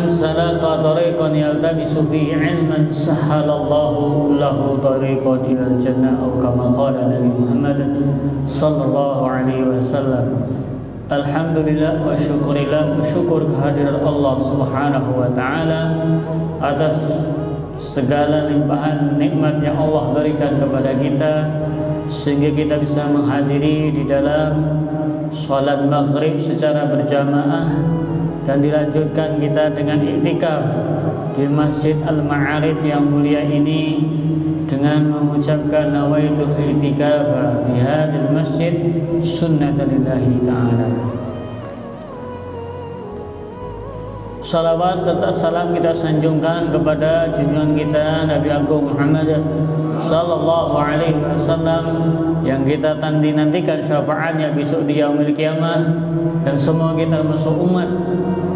salaka tariqan yaltamisu fihi 'ilman sahhalallahu lahu tariqan ilal jannah atau kama qala Nabi Muhammad sallallahu alaihi wasallam. Alhamdulillah wa syukurillah, syukur kehadiran Allah Subhanahu wa taala atas segala limpahan nikmat yang Allah berikan kepada kita sehingga kita bisa menghadiri di dalam salat maghrib secara berjamaah dan dilanjutkan kita dengan iktikaf di Masjid Al-Ma'arif yang mulia ini dengan mengucapkan nawaitul i'tikaf di hadzal masjid sunnatan lillahi ta'ala. Salawat serta salam kita sanjungkan kepada junjungan kita Nabi Agung Muhammad sallallahu alaihi wasallam yang kita nantikan syafaatnya besok di yaumil qiyamah, dan semua kita termasuk umat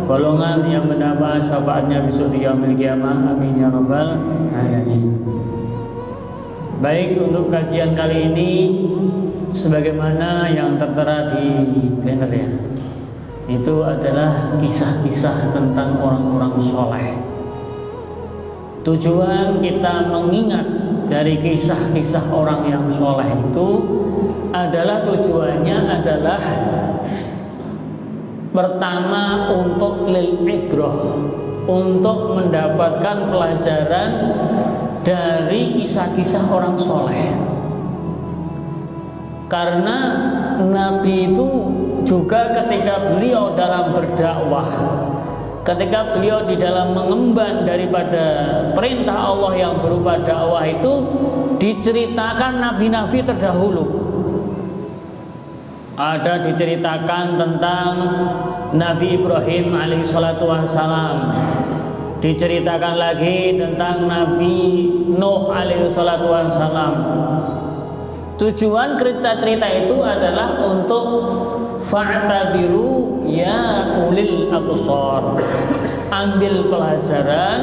golongan yang mendapat syafaatnya besok di yaumil qiyamah. Amin ya rabbal alamin. Baik, untuk kajian kali ini sebagaimana yang tertera di banner ya, itu adalah kisah-kisah tentang orang-orang soleh. Tujuan kita mengingat dari kisah-kisah orang yang soleh itu adalah tujuannya adalah pertama untuk lil ibrah, untuk mendapatkan pelajaran dari kisah-kisah orang soleh. Karena Nabi itu juga ketika beliau dalam berdakwah, ketika beliau di dalam mengemban daripada perintah Allah yang berupa dakwah itu, diceritakan nabi-nabi terdahulu. Ada diceritakan tentang Nabi Ibrahim alaihi salatu wassalam, diceritakan lagi tentang Nabi Nuh alaihi salatu wassalam. Tujuan cerita-cerita itu adalah untuk fa'tabiru ya ulil absar, ambil pelajaran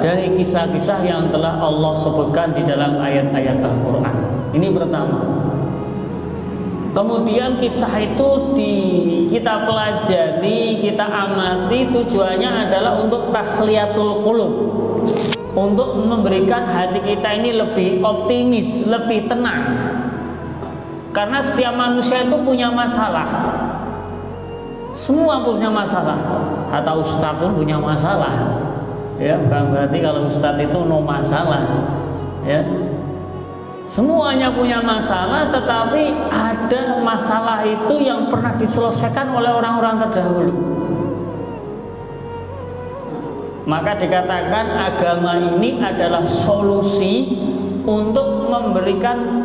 dari kisah-kisah yang telah Allah sebutkan di dalam ayat-ayat Al-Quran. Ini pertama. Kemudian kisah itu kita pelajari, kita amati, tujuannya adalah untuk tasliyatul qulub, untuk memberikan hati kita ini lebih optimis, lebih tenang. Karena setiap manusia itu punya masalah. Semua punya masalah. Hatta ustadz pun punya masalah. Ya, bukan berarti kalau ustadz itu no masalah. Ya. Semuanya punya masalah, tetapi ada masalah itu yang pernah diselesaikan oleh orang-orang terdahulu. Maka dikatakan agama ini adalah solusi untuk memberikan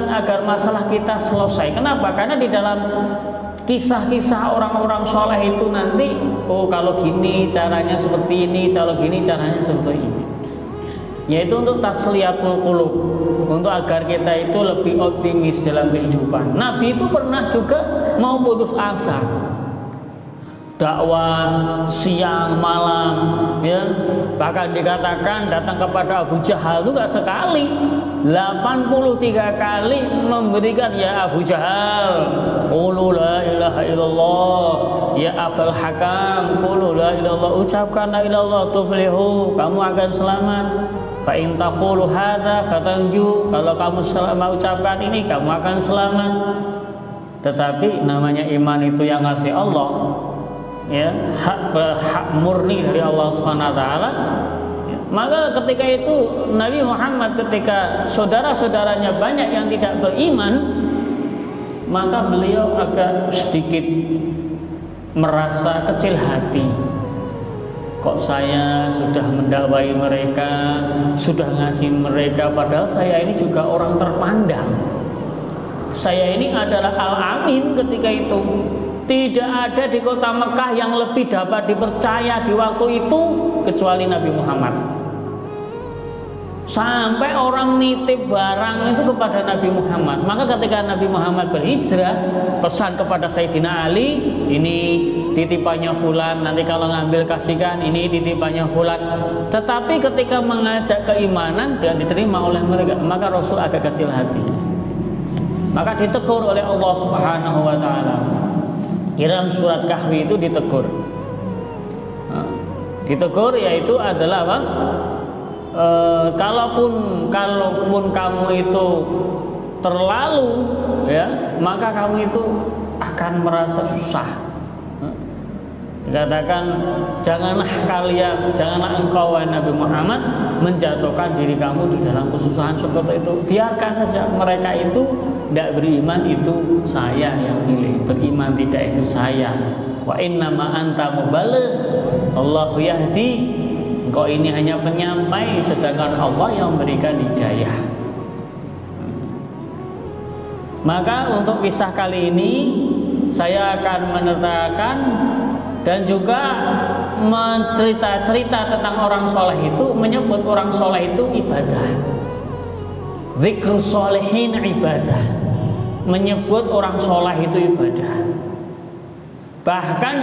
agar masalah kita selesai. Kenapa? Karena di dalam kisah-kisah orang-orang soleh itu nanti, oh kalau gini caranya seperti ini, kalau gini caranya seperti ini. Yaitu untuk tasliyatul qulub, untuk agar kita itu lebih optimis dalam kehidupan. Nabi itu pernah juga mau putus asa, dakwah siang malam, ya. Bahkan dikatakan datang kepada Abu Jahal itu gak sekali, 83 kali memberikan, ya Abu Jahal, qulu la ilaha illallah, ya Abul Hakam, qulu la ilaha illallah, ucapkan la ilaha illallah tuflihu, kamu akan selamat. Fa in taqulu hadza fatanju, kalau kamu mau ucapkan ini kamu akan selamat. Tetapi namanya iman itu yang ngasih Allah, ya, hak murni dari Allah Subhanahu wa taala. Ya, maka ketika itu Nabi Muhammad ketika saudara-saudaranya banyak yang tidak beriman, maka beliau agak sedikit merasa kecil hati. Kok saya sudah mendakwai mereka, sudah ngasih mereka, padahal saya ini juga orang terpandang. Saya ini adalah Al-Amin ketika itu. Tidak ada di kota Mekah yang lebih dapat dipercaya di waktu itu kecuali Nabi Muhammad. Sampai orang nitip barang itu kepada Nabi Muhammad. Maka ketika Nabi Muhammad berhijrah, pesan kepada Sayyidina Ali, ini titipannya fulan, nanti kalau ngambil kasihkan, ini titipannya fulan. Tetapi ketika mengajak keimanan tidak diterima oleh mereka, maka Rasul agak kecil hati. Maka ditegur oleh Allah Subhanahu wa taala. Dalam surat Kahfi itu ditegur. Ditegur yaitu adalah apa? Kalaupun kamu itu terlalu, ya, maka kamu itu akan merasa susah. Dikatakan janganlah engkau wahai Nabi Muhammad menjatuhkan diri kamu di dalam kesusahan seperti itu. Biarkan saja mereka itu tidak beriman, itu saya yang pilih. Beriman tidak, itu saya. Wa innama anta mubaligh, Allahu yahdi. Engkau ini hanya penyampai, sedangkan Allah yang memberikan hidayah. Maka untuk kisah kali ini saya akan menertakan dan juga cerita tentang orang soleh itu, menyebut orang soleh itu ibadah. Zikrus solehin ibadah, menyebut orang soleh itu ibadah. Bahkan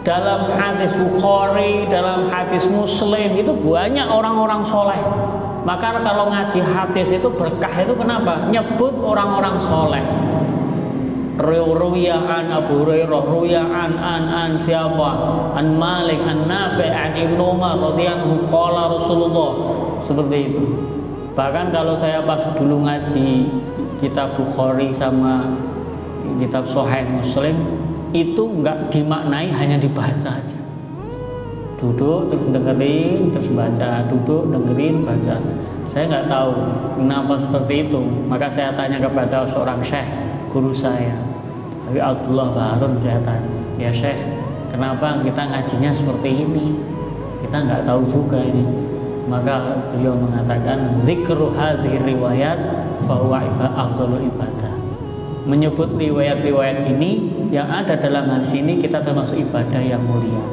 dalam hadis Bukhari, dalam hadis Muslim itu banyak orang-orang soleh. Maka kalau ngaji hadis itu berkah itu kenapa? Nyebut orang-orang soleh. Ruya an Abu Hurairah, ruya an siapa? An Malik, an Nafi, an Ibnu Umar radhiyallahu qala Rasulullah. Seperti itu. Bahkan kalau saya pas dulu ngaji kitab Bukhari sama kitab Sahih Muslim, itu enggak dimaknai, hanya dibaca aja. Duduk terus dengerin terus baca, duduk dengerin baca. Saya nggak tahu kenapa seperti itu. Maka saya tanya kepada seorang syekh, guru saya, Habib Abdullah Baharun, saya tanya, ya syekh, kenapa kita ngajinya seperti ini? Kita nggak tahu juga ini. Maka beliau mengatakan, zikru hadhihi riwayat fahuwa afdhalul ibadah. Menyebut riwayat-riwayat ini yang ada dalam hadis ini, kita termasuk ibadah yang mulia.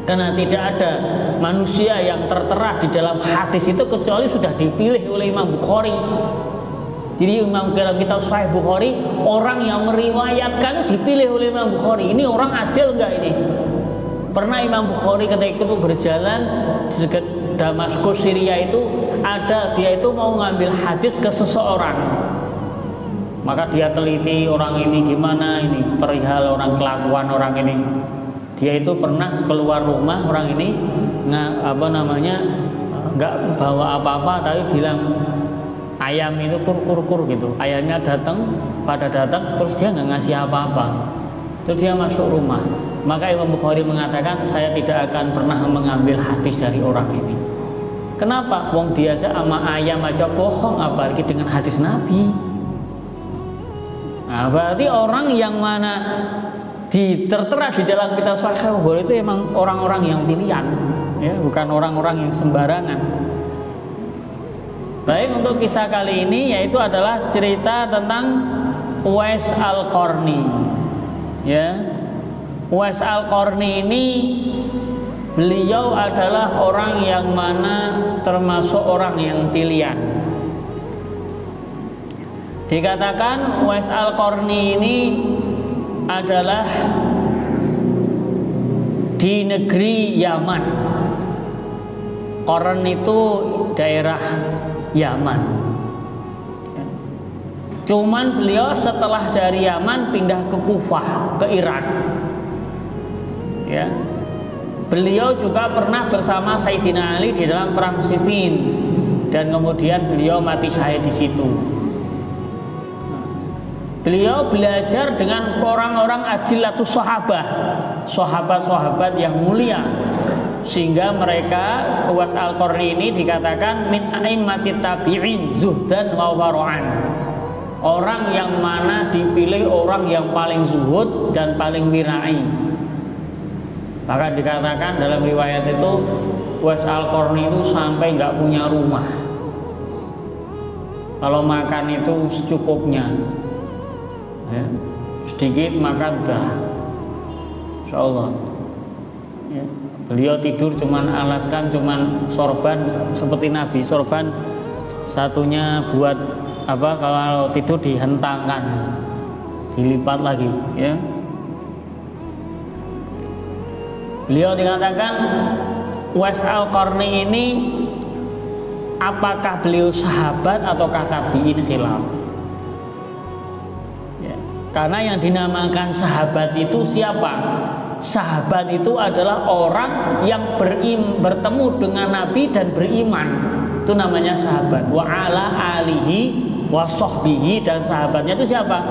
Karena tidak ada manusia yang tertera di dalam hadis itu kecuali sudah dipilih oleh Imam Bukhari. Jadi dalam kitab Sahih Bukhari, orang yang meriwayatkan dipilih oleh Imam Bukhari. Ini orang adil enggak ini? Pernah Imam Bukhari ketika itu berjalan di dekat Damaskus, Syria itu, dia itu mau ngambil hadis ke seseorang. Maka dia teliti orang ini gimana, ini perihal orang, kelakuan orang ini. Dia itu pernah keluar rumah, orang ini nggak bawa apa-apa, tapi bilang ayam itu kur gitu. Ayamnya pada datang, terus dia nggak ngasih apa-apa. Terus dia masuk rumah. Maka Imam Bukhari mengatakan, saya tidak akan pernah mengambil hadis dari orang ini. Kenapa? Wong dia sama ayam aja bohong, apalagi dengan hadis Nabi. Nah, berarti orang yang mana tertera di dalam kitab Sahih Bukhari itu emang orang-orang yang pilihan, ya, bukan orang-orang yang sembarangan. Baik, untuk kisah kali ini yaitu adalah cerita tentang Uwais Al-Qarni. Ya, Uwais Al-Qarni ini beliau adalah orang yang mana termasuk orang yang pilihan. Dikatakan Uwais Al-Qarni ini adalah di negeri Yaman. Qarn itu daerah Yaman. Cuman beliau setelah dari Yaman pindah ke Kufah, ke Irak. Ya. Beliau juga pernah bersama Sayyidina Ali di dalam perang Siffin, dan kemudian beliau mati syahid di situ. Beliau belajar dengan orang-orang ajilatus sahabah, sahabat-sahabat yang mulia, sehingga mereka, Uwais Al-Qarni ini dikatakan min a'immatit tabi'in zuhdan wa wara'an. Orang yang mana dipilih orang yang paling zuhud dan paling wirai. Bahkan dikatakan dalam riwayat itu Uwais Al-Qarni itu sampai nggak punya rumah. Kalau makan itu secukupnya. Ya, sedikit makan dah, insyaallah. Ya, beliau tidur cuman alaskan, cuman sorban seperti Nabi. Sorban satunya buat apa? Kalau tidur dihentangkan, dilipat lagi. Ya, beliau dikatakan Uwais Al-Qarni ini apakah beliau sahabat ataukah tabi'in, khilaf. Karena yang dinamakan sahabat itu siapa? Sahabat itu adalah orang yang bertemu dengan Nabi dan beriman. Itu namanya sahabat. Wa ala alihi wa sahbihi, dan sahabatnya itu siapa?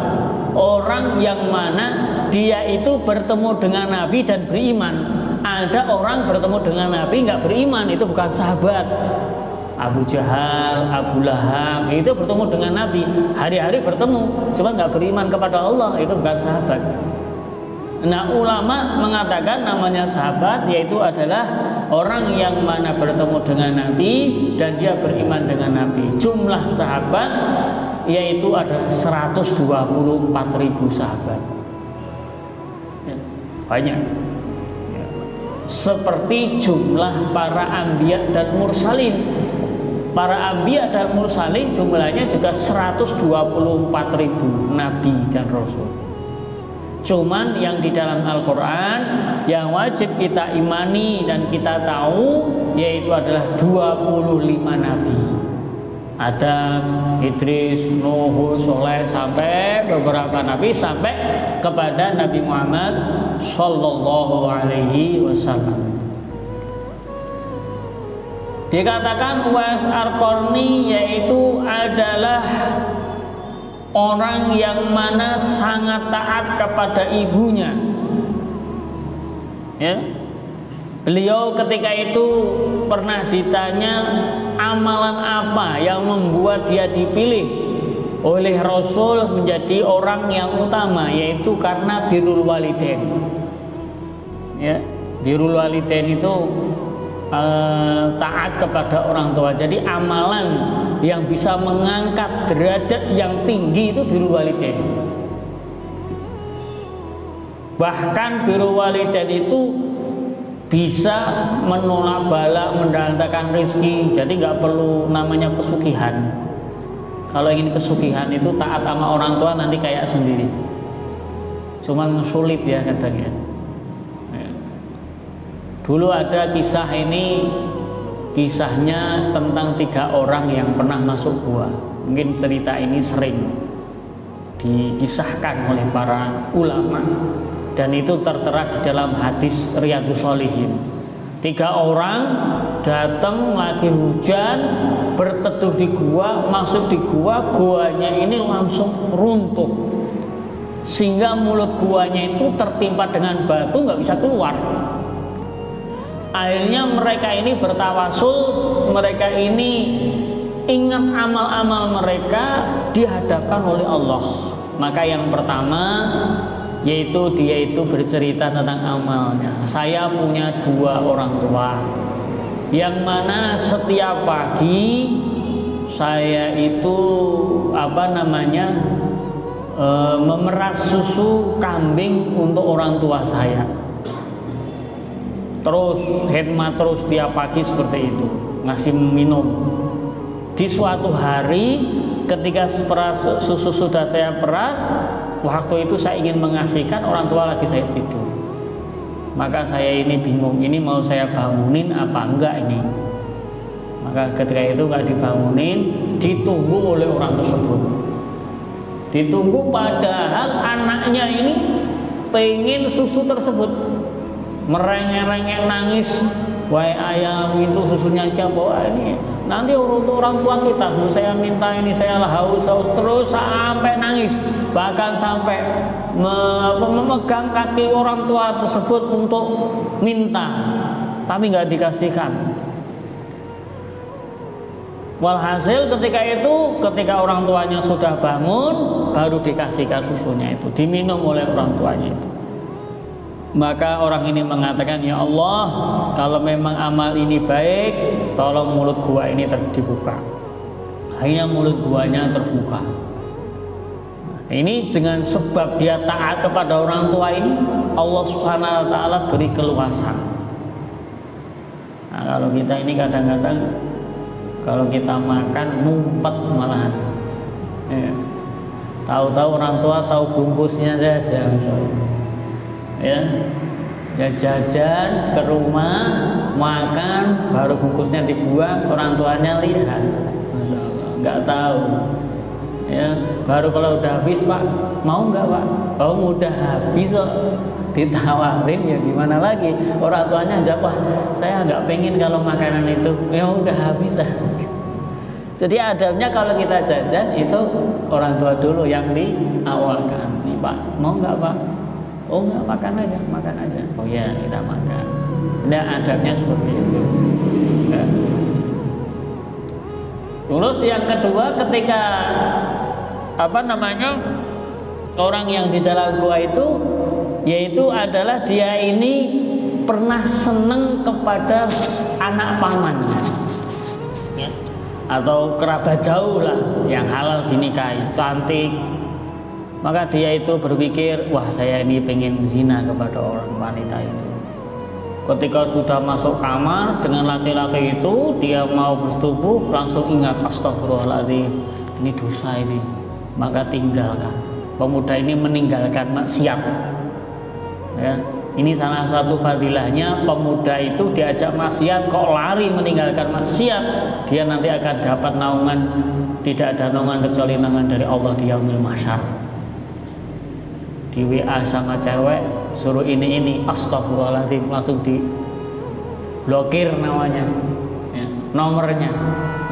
Orang yang mana dia itu bertemu dengan Nabi dan beriman. Ada orang bertemu dengan Nabi nggak beriman, itu bukan sahabat. Abu Jahal, Abu Lahab itu bertemu dengan Nabi, hari-hari bertemu, cuma nggak beriman kepada Allah, itu bukan sahabat. Nah, ulama mengatakan namanya sahabat yaitu adalah orang yang mana bertemu dengan Nabi dan dia beriman dengan Nabi. Jumlah sahabat yaitu adalah 124.000 sahabat. Ya, banyak. Ya. Seperti jumlah para anbiya dan mursalin. Para anbiya dan mursalin jumlahnya juga 124.000 nabi dan rasul. Cuman yang di dalam Al-Quran yang wajib kita imani dan kita tahu yaitu adalah 25 nabi. Adam, Idris, Nuh, Soleh, sampai beberapa nabi sampai kepada Nabi Muhammad Sallallahu Alaihi Wasallam. Dikatakan Uwais Al-Qarni yaitu adalah orang yang mana sangat taat kepada ibunya. Ya. Beliau ketika itu pernah ditanya amalan apa yang membuat dia dipilih oleh Rasul menjadi orang yang utama, yaitu karena birrul walidain. Ya, birrul walidain itu taat kepada orang tua. Jadi amalan yang bisa mengangkat derajat yang tinggi itu birrul walidain. Bahkan birrul walidain itu bisa menolak bala, mendatangkan rezeki. Jadi nggak perlu namanya pesugihan. Kalau ingin pesugihan itu taat sama orang tua nanti kayak sendiri. Cuman sulit ya kadang ya. Dulu ada kisah ini, kisahnya tentang 3 orang yang pernah masuk gua. Mungkin cerita ini sering dikisahkan oleh para ulama dan itu tertera di dalam hadis Riyadhus Shalihin. 3 orang datang lagi hujan, berteduh di gua, masuk di gua, guanya ini langsung runtuh sehingga mulut guanya itu tertimpa dengan batu, nggak bisa keluar. Akhirnya mereka ini bertawasul, mereka ini ingat amal-amal mereka dihadapkan oleh Allah. Maka yang pertama yaitu dia itu bercerita tentang amalnya. Saya punya 2 orang tua yang mana setiap pagi saya itu memeras susu kambing untuk orang tua saya. Terus khidmat terus tiap pagi seperti itu, ngasih minum. Di suatu hari ketika susu sudah saya peras, waktu itu saya ingin mengasihkan, orang tua lagi saya tidur. Maka saya ini bingung, ini mau saya bangunin apa enggak ini. Maka ketika itu nggak dibangunin, ditunggu oleh orang tersebut. Ditunggu padahal anaknya ini pengen susu tersebut. Merengek-rengek nangis, wahai ayam itu susunya siapa? Wah, ini nanti untuk orang tua kita. Saya minta ini, saya haus terus sampai nangis, bahkan sampai memegang kaki orang tua tersebut untuk minta, tapi nggak dikasihkan. Walhasil ketika orang tuanya sudah bangun, baru dikasihkan susunya itu, diminum oleh orang tuanya itu. Maka orang ini mengatakan, ya Allah, kalau memang amal ini baik, tolong mulut gua ini dibuka. Akhirnya mulut guanya terbuka. Ini dengan sebab dia taat kepada orang tua ini, Allah Subhanahu wa Ta'ala beri keluasan. Nah, kalau kita ini kadang-kadang kalau kita makan ngumpet malahan. Ya. Tahu-tahu orang tua tahu bungkusnya saja. Ya jajan ke rumah, makan, baru bungkusnya dibuang, orang tuanya lihat, nggak tahu. Ya, baru kalau udah habis, Pak, mau nggak, Pak? Oh, udah habis kok. Ditawarin ya gimana lagi? Orang tuanya jawab, wah, saya nggak pengen kalau makanan itu. Ya udah habis lah. Jadi adabnya kalau kita jajan itu orang tua dulu yang diawalkan. Nih, Pak, mau nggak, Pak? Oh, nggak, makan aja, makan aja. Oh ya, kita makan. Nah, adabnya seperti itu. Ya. Terus yang kedua, ketika orang yang di dalam gua itu, yaitu adalah dia ini pernah seneng kepada anak pamannya, ya, atau kerabat jauh lah yang halal dinikahi, cantik. Maka dia itu berpikir, wah, saya ini pengen zina kepada orang wanita itu. Ketika sudah masuk kamar dengan laki-laki itu, dia mau bersetubuh, langsung ingat, astagfirullahaladzim, ini dosa ini. Maka tinggalkan. Pemuda ini meninggalkan maksiat. Ya, ini salah satu fadilahnya, pemuda itu diajak maksiat kok lari meninggalkan maksiat, dia nanti akan dapat naungan, tidak ada naungan kecuali naungan dari Allah di yaumil mahsyar. Di WA sama cewek suruh ini, astagfirullahaladzim, langsung di blokir namanya, ya, nomornya.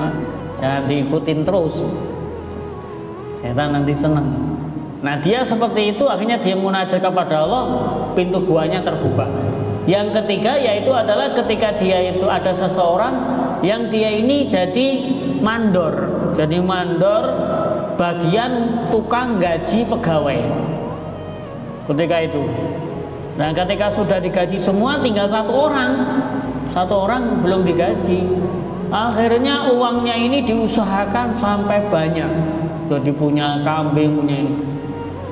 Nah, jangan diikutin terus, setan nanti senang. Nah, dia seperti itu, akhirnya dia munajat kepada Allah, pintu guanya terbuka. Yang ketiga yaitu adalah ketika dia itu ada seseorang yang dia ini jadi mandor bagian tukang gaji pegawai. Ketika itu, nah ketika sudah digaji semua, tinggal satu orang belum digaji. Akhirnya uangnya ini diusahakan sampai banyak, jadi punya kambing, punya ini.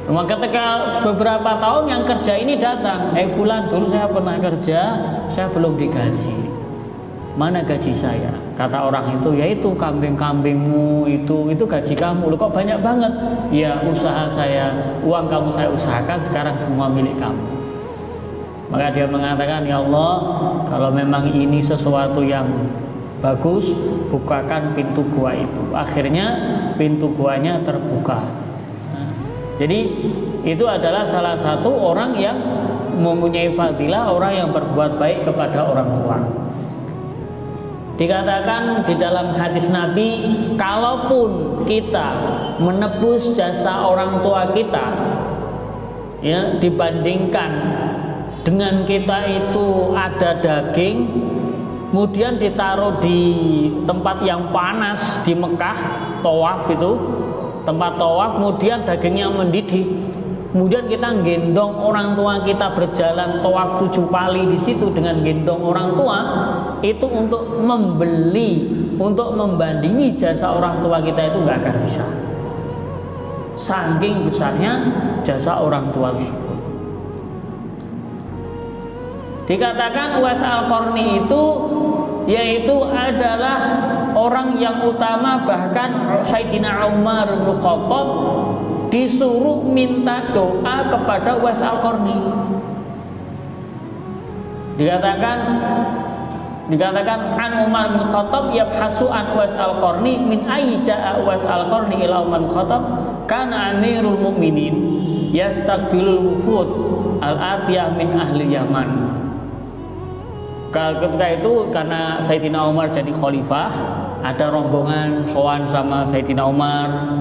Nah, ketika beberapa tahun yang kerja ini datang, fulan, dulu saya pernah kerja, saya belum digaji. Mana gaji saya? Kata orang itu, yaitu kambing-kambingmu itu gaji kamu. Loh, kok banyak banget? Ya, usaha saya, uang kamu saya usahakan, sekarang semua milik kamu. Maka dia mengatakan, ya Allah, kalau memang ini sesuatu yang bagus, bukakan pintu gua itu. Akhirnya pintu guanya terbuka. Nah, jadi itu adalah salah satu orang yang mempunyai fadilah, orang yang berbuat baik kepada orang tua. Dikatakan di dalam hadis Nabi, kalaupun kita menebus jasa orang tua kita, ya, dibandingkan dengan kita itu ada daging, kemudian ditaruh di tempat yang panas di Mekah, tawaf itu, tempat tawaf, kemudian dagingnya mendidih, kemudian kita gendong orang tua kita berjalan tawaf 7 kali di situ dengan gendong orang tua, itu untuk membandingi jasa orang tua kita itu nggak akan bisa. Saking besarnya jasa orang tua tersebut. Dikatakan Uwais Al-Qarni itu yaitu adalah orang yang utama, bahkan Sayyidina Umar bin Khattab disuruh minta doa kepada Uwais Al-Qarni. Dikatakan an Umar bin Khattab yabhasu an Uwais Al-Qarni min ayyi ja'a Uwais Al-Qarni ila Umar bin Khattab kana amirul mu'minin yastaqbilul wufud al-atiyah min ahli Yaman. Ketika itu karena Sayyidina Umar jadi khalifah, ada rombongan sowan sama Sayyidina Umar,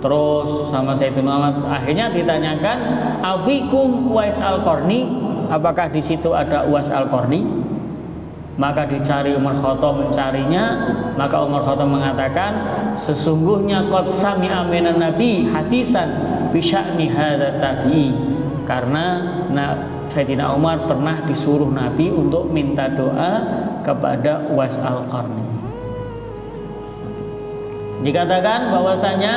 terus sama Sayyidina Umar, akhirnya ditanyakan, afikum Uwais Al-Qarni, apakah di situ ada Uwais Al-Qarni? Maka dicari Umar Khattab, mencarinya, maka Umar Khattab mengatakan, sesungguhnya qad sami'a minan nabi hadisan bi sya'ni hadza tabi'i, karena Sayyidina Umar pernah disuruh Nabi untuk minta doa kepada Uwais Al-Qarni. Dikatakan bahwasanya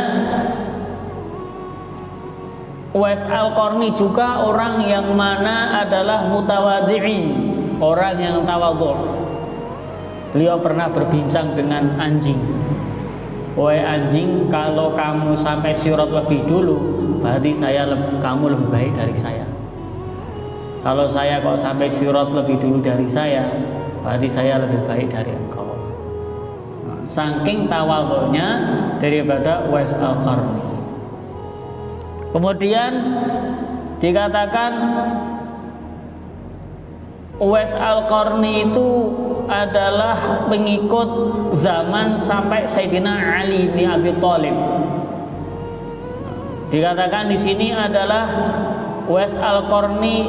Uwais Al-Qarni juga orang yang mana adalah mutawadhi'in, orang yang tawadhu. Beliau pernah berbincang dengan anjing. Wahai anjing, kalau kamu sampai sirat lebih dulu, berarti kamu lebih baik dari saya. Kalau saya kok sampai sirat lebih dulu dari saya, berarti saya lebih baik dari engkau. Nah, saking tawadhu'nya daripada Uwais Al-Qarni. Kemudian dikatakan Uwais Al-Qarni itu adalah pengikut zaman sampai Sayyidina Ali bin Abi Thalib. Dikatakan di sini adalah Uwais Al-Qarni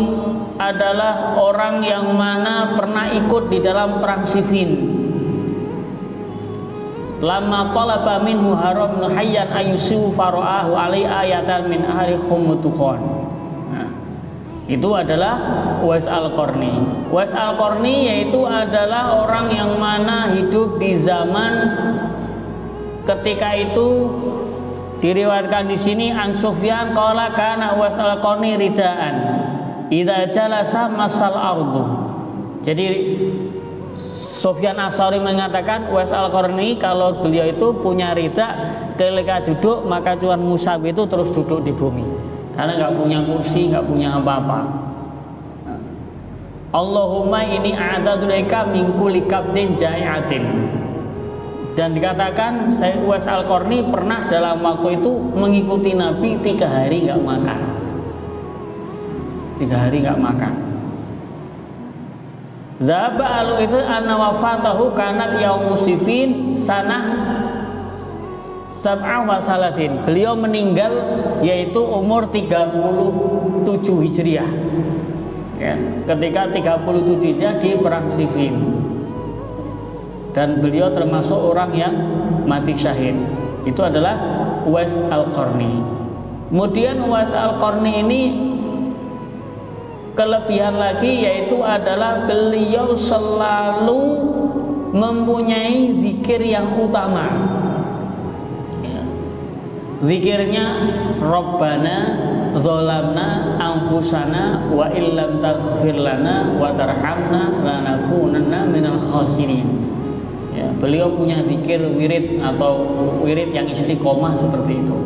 adalah orang yang mana pernah ikut di dalam perang Siffin. Lama talaba minhu Haram bin Hayyan ayusiu fara'ahu alai ayatan min ahli khumutukhon. Nah, itu adalah Uwais Al-Qarni. Uwais Al-Qarni yaitu adalah orang yang mana hidup di zaman ketika itu diriwayatkan di sini An Sufyan qala kana Uwais Al-Qarni ridaan idza jalasa masal ardu. Jadi Sufyan Ats-Tsauri mengatakan Uwais Al-Qarni kalau beliau itu punya rida, ketika duduk maka cuman musab itu terus duduk di bumi karena nggak punya kursi, nggak punya apa-apa. Allahumma ini a'tadulaika min kulli kabdin ja'iatin. Dan dikatakan saya Uwais Al-Qarni pernah dalam waktu itu mengikuti Nabi 3 hari nggak makan. 3 hari nggak makan. Zaba alu itu anna wafatahu kanat yaum Siffin sanah sab'ah wa salatin. Beliau meninggal yaitu umur 37 Hijriah. Ya, ketika 37 Hijriah di perang Siffin. Dan beliau termasuk orang yang mati syahid. Itu adalah Uwais Al-Qarni. Kemudian Uwais Al-Qarni ini kelebihan lagi yaitu adalah beliau selalu mempunyai zikir yang utama. Ya. Zikirnya Rabbana dzalamna anfusana wa illam taghfir lana wa tarhamna lanakunanna minal khasirin. Ya, beliau punya zikir wirid atau wirid yang istiqomah seperti itu.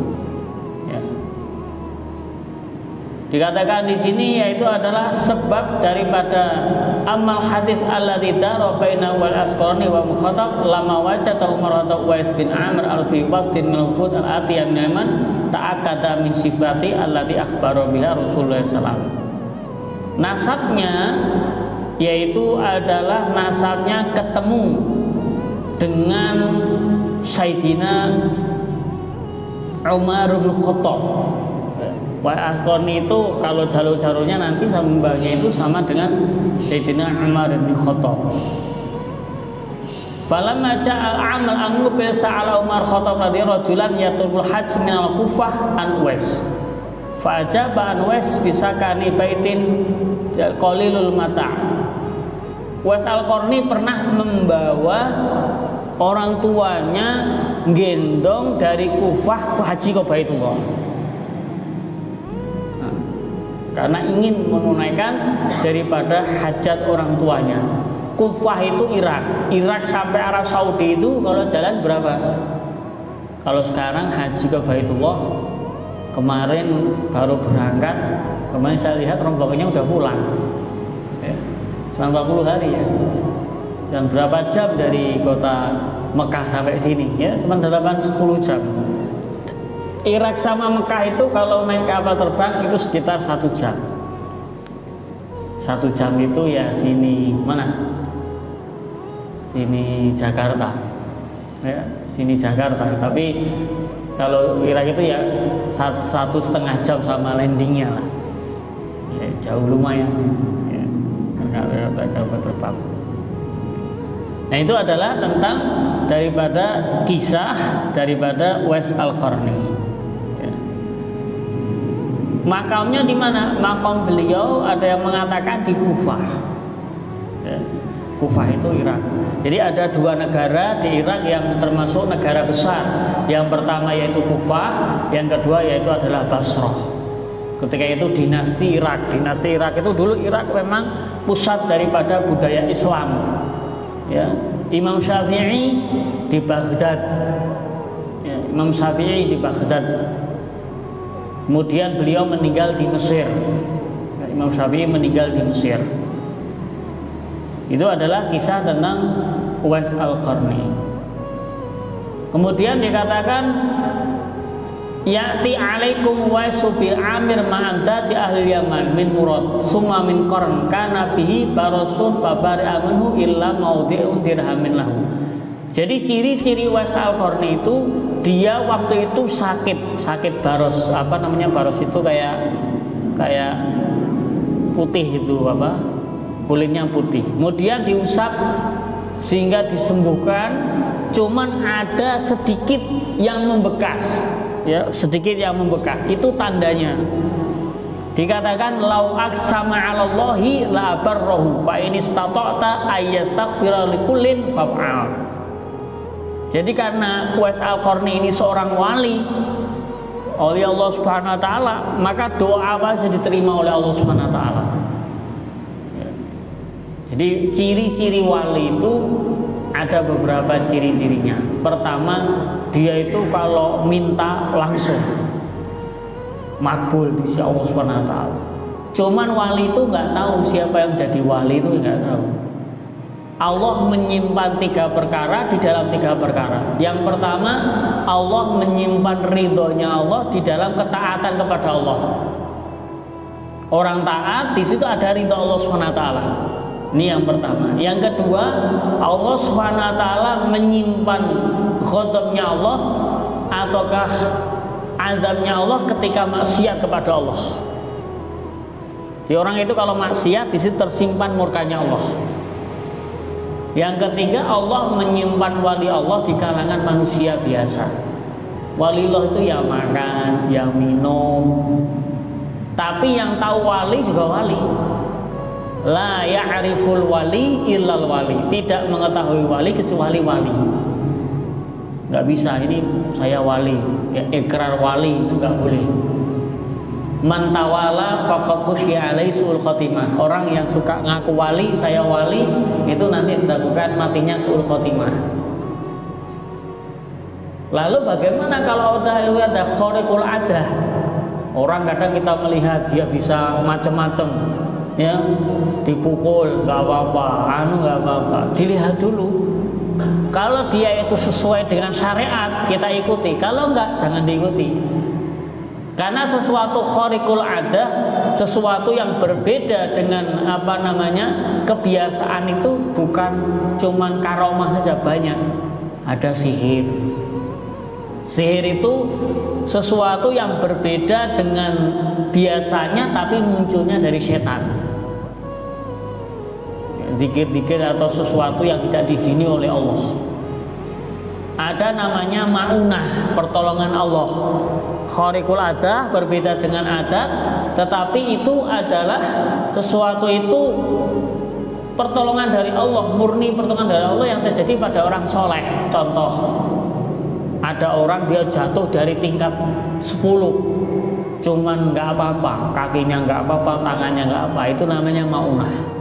Dikatakan di sini yaitu adalah sebab daripada amal hadis alladzi dara baina wal Asqarni wa mukhatab lama wajata Umar atau Uwais bin Amr al-fi waqtin min al-fud al-atiyah min Yaman ta'akkada min sifati allati akhbara biha Rasulullah sallallahu alaihi wasallam. Nasabnya yaitu adalah nasabnya ketemu dengan Sayyidina Umar bin Khattab. Uwais Al-Qarni itu kalau jalur-jalurnya nanti sambungnya itu sama dengan Sayyidina Umar bin Khattab. Falamma ja'a al-amal angubil sa'ala Umar Khattab radhiyallahu rajulan yatlubul hajj min al-Kufah an Uwais. Fa ajaba an Uwais bisakani baitin qalilul mata'. Uwais Al-Qarni pernah membawa orang tuanya gendong dari Kufah ke haji ke Baitullah. Karena ingin menunaikan daripada hajat orang tuanya. Kufah itu Irak. Irak sampai Arab Saudi itu kalau jalan berapa? Kalau sekarang haji ke Baitullah, kemarin baru berangkat, kemarin saya lihat rombongannya udah pulang. Ya, cuma 40 hari ya. Cuma berapa jam dari kota Mekah sampai sini? Ya, cuma 8-10 jam. Irak sama Mekah itu kalau naik kapal terbang itu sekitar 1 jam. 1 jam itu ya sini mana? Sini Jakarta. Ya, sini Jakarta. Tapi kalau Irak itu ya 1,5 jam sama landingnya lah. Ya, jauh lumayan. Ya, kalau kapal terbang. Nah itu adalah tentang daripada kisah daripada Uwais Al-Qarni. Makamnya di mana? Makam beliau ada yang mengatakan di Kufah. Ya, Kufah itu Irak. Jadi ada 2 negara di Irak yang termasuk negara besar. Yang pertama yaitu Kufah, yang kedua yaitu adalah Basrah. Ketika itu dinasti Irak. Dinasti Irak itu dulu Irak memang pusat daripada budaya Islam. Ya, Imam Syafi'i di Baghdad. Ya, Imam Syafi'i di Baghdad. Kemudian beliau meninggal di Mesir. Imam Syafi'i meninggal di Mesir. Itu adalah kisah tentang Uwais Al-Qarni. Kemudian dikatakan ya'ti alaikum wa subil amir ma'amda di ahli Yaman min murad summa min qarn kana bihi barasun babari amanhu illa maudhi'un dirhamin lahu. Jadi ciri-ciri Uwais Al-Qarni itu dia waktu itu sakit baros. Apa namanya baros itu kayak putih itu apa? Kulitnya putih. Kemudian diusap sehingga disembuhkan. Cuman ada sedikit yang membekas, ya sedikit yang membekas. Itu tandanya. Dikatakan lau aqsama 'alallahi la barrahu fa in istata'ta ayyastaghfira likullin faf'al. Jadi karena Uwais Al-Qarni ini seorang wali oleh Allah Subhanahu wa taala, maka doa apa saja diterima oleh Allah Subhanahu wa taala. Jadi ciri-ciri wali itu ada beberapa ciri-cirinya. Pertama, dia itu kalau minta langsung makbul di sisi Allah Subhanahu wa taala. Cuman wali itu nggak tahu siapa yang jadi wali, itu nggak tahu. Allah menyimpan 3 perkara di dalam 3 perkara. Yang pertama, Allah menyimpan ridhonya Allah di dalam ketaatan kepada Allah. Orang taat di situ ada ridho Allah Subhanahu wa taala. Ini yang pertama. Yang kedua, Allah Subhanahu wa taala menyimpan ghadabnya Allah ataukah azabnya Allah ketika maksiat kepada Allah. Jadi orang itu kalau maksiat di situ tersimpan murkanya Allah. Yang ketiga, Allah menyimpan wali Allah di kalangan manusia biasa. Wali Allah itu yang makan, yang minum. Tapi yang tahu wali juga wali. La ya'riful wali illal wali. Tidak mengetahui wali kecuali wali. Nggak bisa, ini saya wali, ya, ikrar wali itu nggak boleh. Man tawala faqad khusyi'a alaihi su'ul khotimah. Orang yang suka ngaku wali, saya wali, itu nanti ditemukan matinya su'ul khotimah. Lalu bagaimana kalau ada khariqul adah? Orang kadang kita melihat dia bisa macam-macam, ya, dipukul nggak apa-apa, nggak apa-apa. Dilihat dulu. Kalau dia itu sesuai dengan syariat, kita ikuti. Kalau enggak, jangan diikuti. Karena sesuatu khariqul adah, sesuatu yang berbeda dengan apa namanya kebiasaan itu bukan cuman karomah saja, banyak. Ada sihir. Sihir itu sesuatu yang berbeda dengan biasanya tapi munculnya dari setan. Zikir-zikir atau sesuatu yang tidak diizini oleh Allah. Ada namanya ma'unah, pertolongan Allah. Khariqul adah berbeda dengan adat, tetapi itu adalah sesuatu itu pertolongan dari Allah, murni pertolongan dari Allah yang terjadi pada orang soleh. Contoh, ada orang dia jatuh dari tingkat 10, cuman nggak apa-apa, kakinya nggak apa-apa, tangannya nggak apa, itu namanya ma'unah.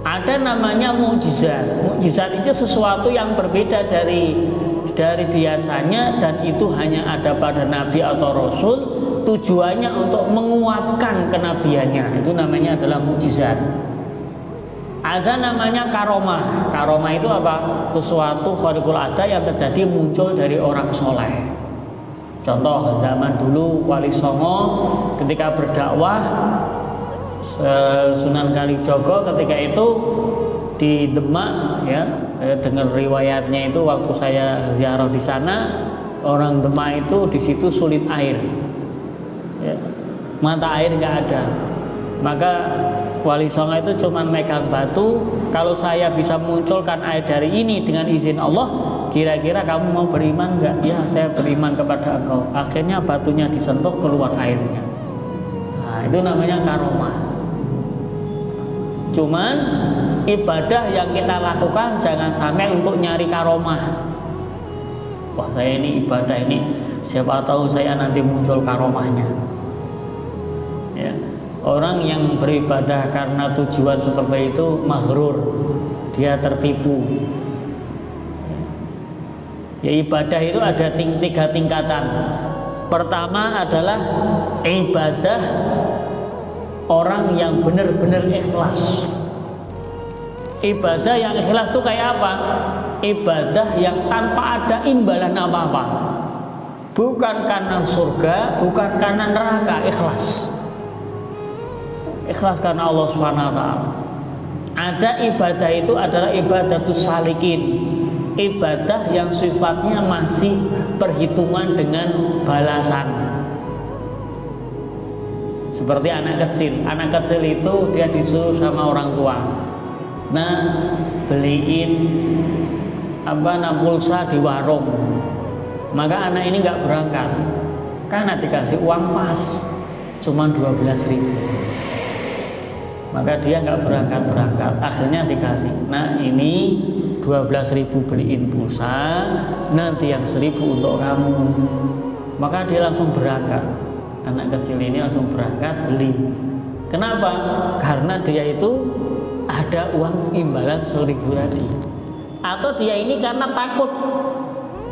Ada namanya mukjizat. Mukjizat itu sesuatu yang berbeda dari biasanya dan itu hanya ada pada nabi atau rasul, tujuannya untuk menguatkan kenabiannya. Itu namanya adalah mukjizat. Ada namanya karomah. Karomah itu apa? Sesuatu khariqul adah yang terjadi muncul dari orang soleh. Contoh zaman dulu Wali Songo ketika berdakwah, Sunan Kalijogo ketika itu di Demak, ya, dengar riwayatnya itu waktu saya ziarah di sana, orang Demak itu di situ sulit air, ya, mata air nggak ada. Maka Wali Songo itu cuma megang batu, kalau saya bisa munculkan air dari ini dengan izin Allah, kira-kira kamu mau beriman nggak? Ya, saya beriman kepada engkau. Akhirnya batunya disentuh, keluar airnya. Nah, itu namanya karomah. Cuman ibadah yang kita lakukan jangan sampai untuk nyari karomah. Wah, saya ini ibadah ini, siapa tahu saya nanti muncul karomahnya. Ya. Orang yang beribadah karena tujuan seperti itu maghrur, dia tertipu. Ya, ibadah itu ada 3 tingkatan. Pertama adalah ibadah orang yang benar-benar ikhlas. Ibadah yang ikhlas itu kayak apa? Ibadah yang tanpa ada imbalan apa-apa. Bukan karena surga, bukan karena neraka, ikhlas. Ikhlas karena Allah Subhanahu wa taala. Ada ibadah itu adalah ibadatus salikin. Ibadah yang sifatnya masih perhitungan dengan balasan. Seperti anak kecil. Anak kecil itu dia disuruh sama orang tua. Nah, beliin pulsa di warung. Maka anak ini nggak berangkat karena dikasih uang pas cuma 12.000. Maka dia nggak berangkat. Akhirnya dikasih. Nah, ini 12.000 beliin pulsa, nanti yang 1.000 untuk kamu. Maka dia langsung berangkat. Anak kecil ini langsung berangkat beli. Kenapa? Karena dia itu ada uang imbalan 1.000 tadi. Atau dia ini karena takut,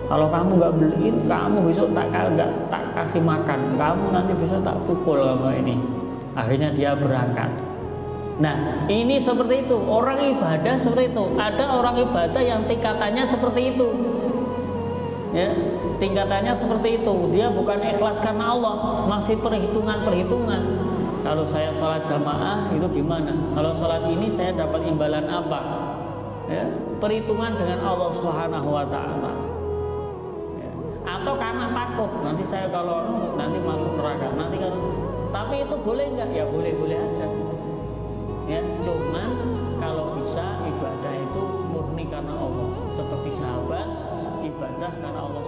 kalau kamu nggak beliin, kamu besok tak kasih makan, kamu nanti besok tak pukul sama ini. Akhirnya dia berangkat. Nah, ini seperti itu. Orang ibadah seperti itu. Ada orang ibadah yang tingkatannya seperti itu. Ya, tingkatannya seperti itu. Dia bukan ikhlas karena Allah, masih perhitungan. Kalau saya sholat jamaah itu gimana? Kalau sholat ini saya dapat imbalan apa? Ya, perhitungan dengan Allah Subhanahu wa taala. Ya. Atau karena takut, nanti saya kalau nanti masuk neraka, nanti kalau tapi itu boleh nggak? Ya boleh-boleh aja. Ya, cuman kalau bisa ibadah itu murni karena Allah, seperti sahabat ibadah karena Allah